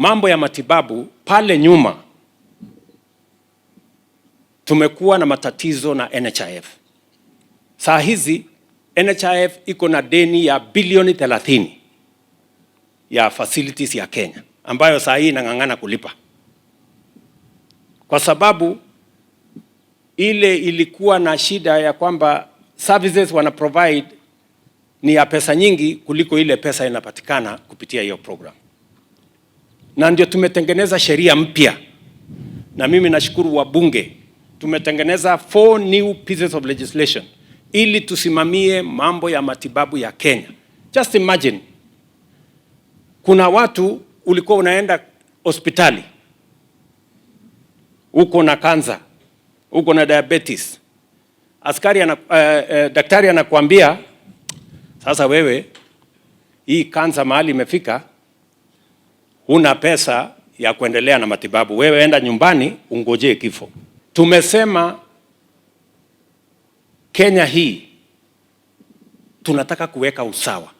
mambo ya matibabu pale nyuma tumekuwa na matatizo na NHIF. Saa hizi NHIF iko na deni ya bilioni 30 ya facilities ya Kenya ambayo saa hii inang'ang'ana kulipa, kwa sababu ile ilikuwa na shida ya kwamba services wana provide ni ya pesa nyingi kuliko ile pesa inapatikana kupitia hiyo program. Na ndio tumetengeneza sheria mpya, na mimi nashukuru wabunge, tumetengeneza 4 new pieces of legislation ili tusimamie mambo ya matibabu ya Kenya. Just imagine, kuna watu ulikuwa unaenda hospitali, uko na kansa, uko na diabetes, daktari anakuambia sasa wewe hii kansa mahali imefika, huna pesa ya kuendelea na matibabu, wewe enda nyumbani ungojee kifo. Tumesema Kenya hii tunataka kuweka usawa.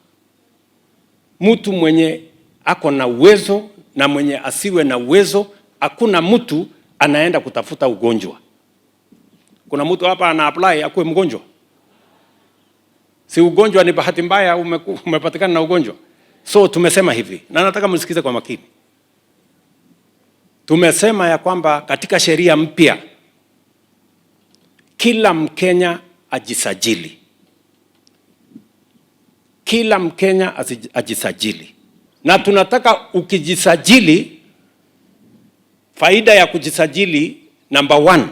Mtu mwenye ako na uwezo na mwenye asiwe na uwezo, hakuna mtu anaenda kutafuta ugonjwa. Kuna mtu hapa ana apply akuwe mgonjwa? Si ugonjwa ni bahati mbaya umepatikana na ugonjwa. So tumesema hivi, na nataka msikize kwa makini. Tumesema ya kwamba katika sheria mpya kila Mkenya ajisajili. Kila Mkenya ajisajili. Na tunataka ukijisajili, faida ya kujisajili number 1,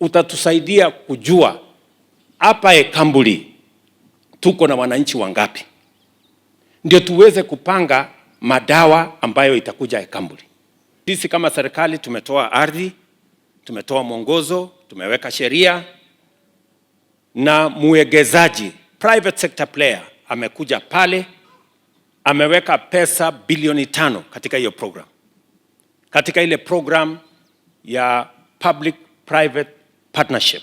utatusaidia kujua hapa Ekambuli tuko na wananchi wangapi, ndio tuweze kupanga madawa ambayo itakuja Ekambuli. Sisi kama serikali tumetoa ardhi, tumetoa mwongozo, tumeweka sheria, na muegezaji private sector player amekuja pale, ameweka pesa bilioni 5 katika hiyo program, katika ile program ya public private partnership.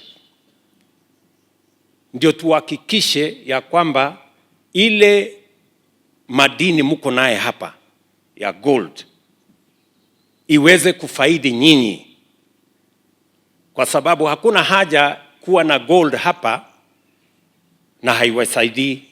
Ndio tuhakikishe ya kwamba ile madini mko naye hapa ya gold iweze kufaidi nyinyi, kwa sababu hakuna haja kuwa na gold hapa na haiwasaidii